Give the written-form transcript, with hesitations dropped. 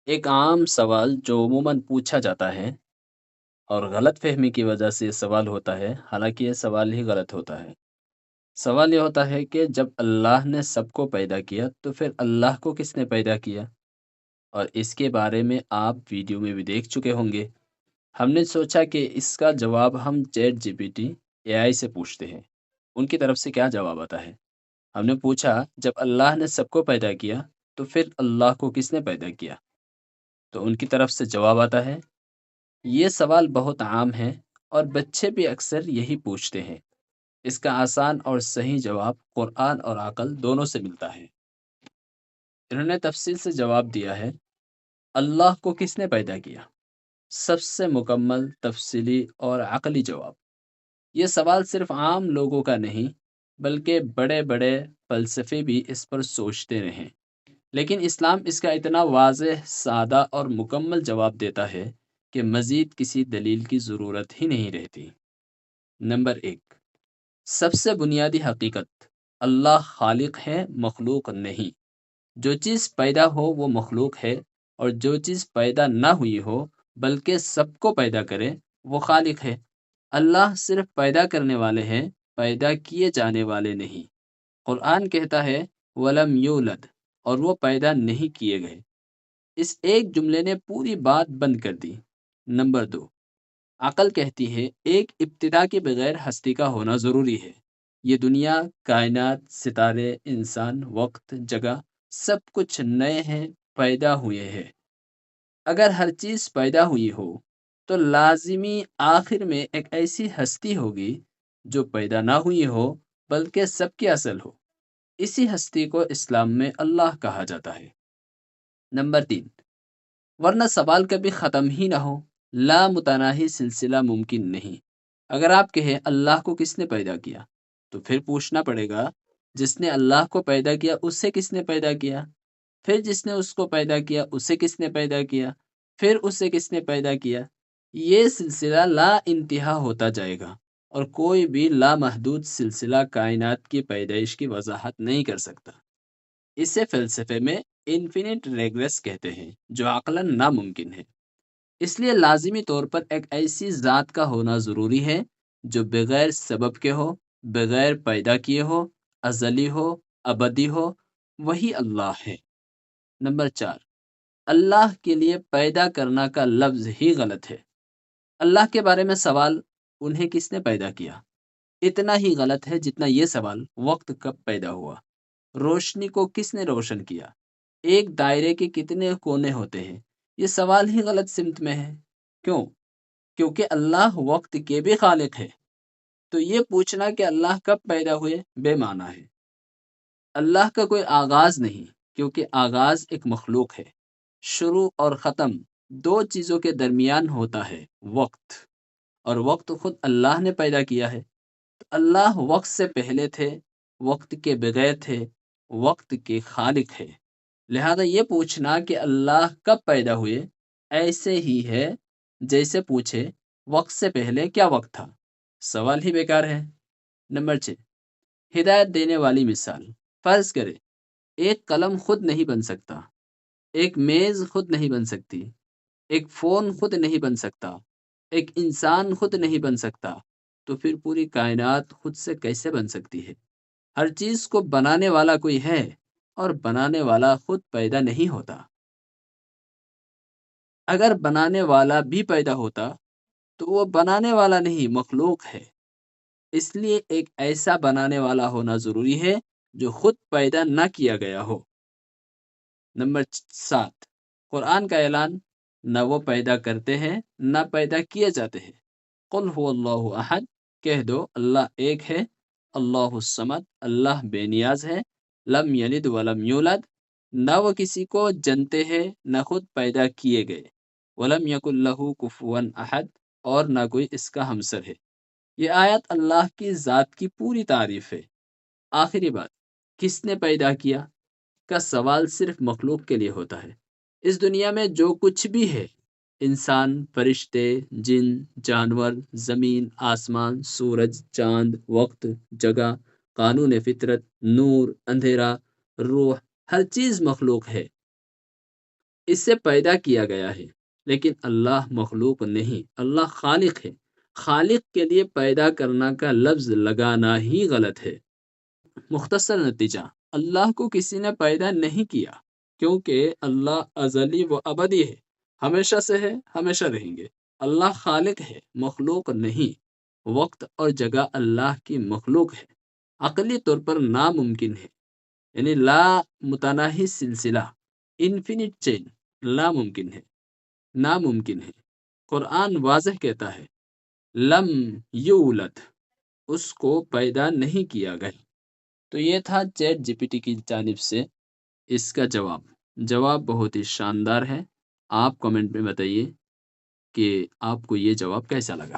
ایک عام سوال جو عموماً پوچھا جاتا ہے اور غلط فہمی کی وجہ سے یہ سوال ہوتا ہے، حالانکہ یہ سوال ہی غلط ہوتا ہے۔ سوال یہ ہوتا ہے کہ جب اللہ نے سب کو پیدا کیا تو پھر اللہ کو کس نے پیدا کیا؟ اور اس کے بارے میں آپ ویڈیو میں بھی دیکھ چکے ہوں گے۔ ہم نے سوچا کہ اس کا جواب ہم chat G P T A آئی سے پوچھتے ہیں۔ ان کی طرف سے کیا جواب آتا ہے؟ ہم نے پوچھا جب اللہ نے سب کو پیدا کیا تو پھر اللہ کو کس نے پیدا کیا؟ تو ان کی طرف سے جواب آتا ہے، یہ سوال بہت عام ہے اور بچے بھی اکثر یہی پوچھتے ہیں۔ اس کا آسان اور صحیح جواب قرآن اور عقل دونوں سے ملتا ہے۔ انہوں نے تفصیل سے جواب دیا ہے، اللہ کو کس نے پیدا کیا؟ سب سے مکمل، تفصیلی اور عقلی جواب۔ یہ سوال صرف عام لوگوں کا نہیں، بلکہ بڑے بڑے فلسفے بھی اس پر سوچتے رہیں۔ لیکن اسلام اس کا اتنا واضح، سادہ اور مکمل جواب دیتا ہے کہ مزید کسی دلیل کی ضرورت ہی نہیں رہتی۔ نمبر 1، سب سے بنیادی حقیقت، اللہ خالق ہے، مخلوق نہیں۔ جو چیز پیدا ہو وہ مخلوق ہے، اور جو چیز پیدا نہ ہوئی ہو بلکہ سب کو پیدا کرے وہ خالق ہے۔ اللہ صرف پیدا کرنے والے ہیں، پیدا کیے جانے والے نہیں۔ قرآن کہتا ہے وَلَمْ يُولَدْ، اور وہ پیدا نہیں کیے گئے۔ اس ایک جملے نے پوری بات بند کر دی۔ نمبر 2، عقل کہتی ہے ایک ابتدا کے بغیر ہستی کا ہونا ضروری ہے۔ یہ دنیا، کائنات، ستارے، انسان، وقت، جگہ، سب کچھ نئے ہیں، پیدا ہوئے ہیں۔ اگر ہر چیز پیدا ہوئی ہو تو لازمی آخر میں ایک ایسی ہستی ہوگی جو پیدا نہ ہوئی ہو بلکہ سب کی اصل ہو۔ اسی ہستی کو اسلام میں اللہ کہا جاتا ہے۔ نمبر 3، ورنہ سوال کبھی ختم ہی نہ ہو، لا متناہی سلسلہ ممکن نہیں۔ اگر آپ کہیں اللہ کو کس نے پیدا کیا تو پھر پوچھنا پڑے گا جس نے اللہ کو پیدا کیا اس سے کس نے پیدا کیا؟ پھر جس نے اس کو پیدا کیا اسے کس نے پیدا کیا؟ پھر اسے کس نے پیدا کیا؟ یہ سلسلہ لا انتہا ہوتا جائے گا، اور کوئی بھی لامحدود سلسلہ کائنات کی پیدائش کی وضاحت نہیں کر سکتا۔ اسے فلسفے میں انفینٹ ریگریس کہتے ہیں، جو عقلاً ناممکن ہے۔ اس لیے لازمی طور پر ایک ایسی ذات کا ہونا ضروری ہے جو بغیر سبب کے ہو، بغیر پیدا کیے ہو، ازلی ہو، ابدی ہو، وہی اللہ ہے۔ نمبر 4، اللہ کے لیے پیدا کرنا کا لفظ ہی غلط ہے۔ اللہ کے بارے میں سوال انہیں کس نے پیدا کیا اتنا ہی غلط ہے جتنا یہ سوال وقت کب پیدا ہوا، روشنی کو کس نے روشن کیا، ایک دائرے کے کتنے کونے ہوتے ہیں۔ یہ سوال ہی غلط سمت میں ہے۔ کیوں؟ کیونکہ اللہ وقت کے بھی خالق ہے۔ تو یہ پوچھنا کہ اللہ کب پیدا ہوئے بے معنی ہے۔ اللہ کا کوئی آغاز نہیں، کیونکہ آغاز ایک مخلوق ہے۔ شروع اور ختم دو چیزوں کے درمیان ہوتا ہے وقت، اور وقت خود اللہ نے پیدا کیا ہے۔ تو اللہ وقت سے پہلے تھے، وقت کے بغیر تھے، وقت کے خالق ہے۔ لہذا یہ پوچھنا کہ اللہ کب پیدا ہوئے ایسے ہی ہے جیسے پوچھے وقت سے پہلے کیا وقت تھا، سوال ہی بیکار ہے۔ نمبر 6، ہدایت دینے والی مثال۔ فرض کرے ایک قلم خود نہیں بن سکتا، ایک میز خود نہیں بن سکتی، ایک فون خود نہیں بن سکتا، ایک انسان خود نہیں بن سکتا، تو پھر پوری کائنات خود سے کیسے بن سکتی ہے؟ ہر چیز کو بنانے والا کوئی ہے، اور بنانے والا خود پیدا نہیں ہوتا۔ اگر بنانے والا بھی پیدا ہوتا تو وہ بنانے والا نہیں، مخلوق ہے۔ اس لیے ایک ایسا بنانے والا ہونا ضروری ہے جو خود پیدا نہ کیا گیا ہو۔ نمبر 7، قرآن کا اعلان، نہ وہ پیدا کرتے ہیں نہ پیدا کیے جاتے ہیں۔ قل هو اللہ احد، کہہ دو اللہ ایک ہے، اللہ الصمد، اللہ بے نیاز ہے، لم یلد ولم یولد، نہ وہ کسی کو جنتے ہیں نہ خود پیدا کیے گئے، ولم یکن لہ کفوا احد، اور نہ کوئی اس کا ہمسر ہے۔ یہ آیت اللہ کی ذات کی پوری تعریف ہے۔ آخری بات، کس نے پیدا کیا کا سوال صرف مخلوق کے لیے ہوتا ہے۔ اس دنیا میں جو کچھ بھی ہے، انسان، فرشتے، جن، جانور، زمین، آسمان، سورج، چاند، وقت، جگہ، قانون فطرت، نور، اندھیرا، روح، ہر چیز مخلوق ہے۔ اسے پیدا کیا گیا ہے، لیکن اللہ مخلوق نہیں، اللہ خالق ہے۔ خالق کے لیے پیدا کرنا کا لفظ لگانا ہی غلط ہے۔ مختصر نتیجہ، اللہ کو کسی نے پیدا نہیں کیا، کیونکہ اللہ ازلی و ابدی ہے، ہمیشہ سے ہے، ہمیشہ رہیں گے۔ اللہ خالق ہے، مخلوق نہیں۔ وقت اور جگہ اللہ کی مخلوق ہے، عقلی طور پر ناممکن ہے، یعنی لا متناہی سلسلہ، انفینٹ چین، ناممکن ہے، ناممکن ہے۔ قرآن واضح کہتا ہے لم یولد، اس کو پیدا نہیں کیا گیا۔ تو یہ تھا چیٹ جی پی ٹی کی جانب سے اس کا جواب۔ جواب بہت ہی شاندار ہے۔ آپ کمنٹ میں بتائیے کہ آپ کو یہ جواب کیسا لگا۔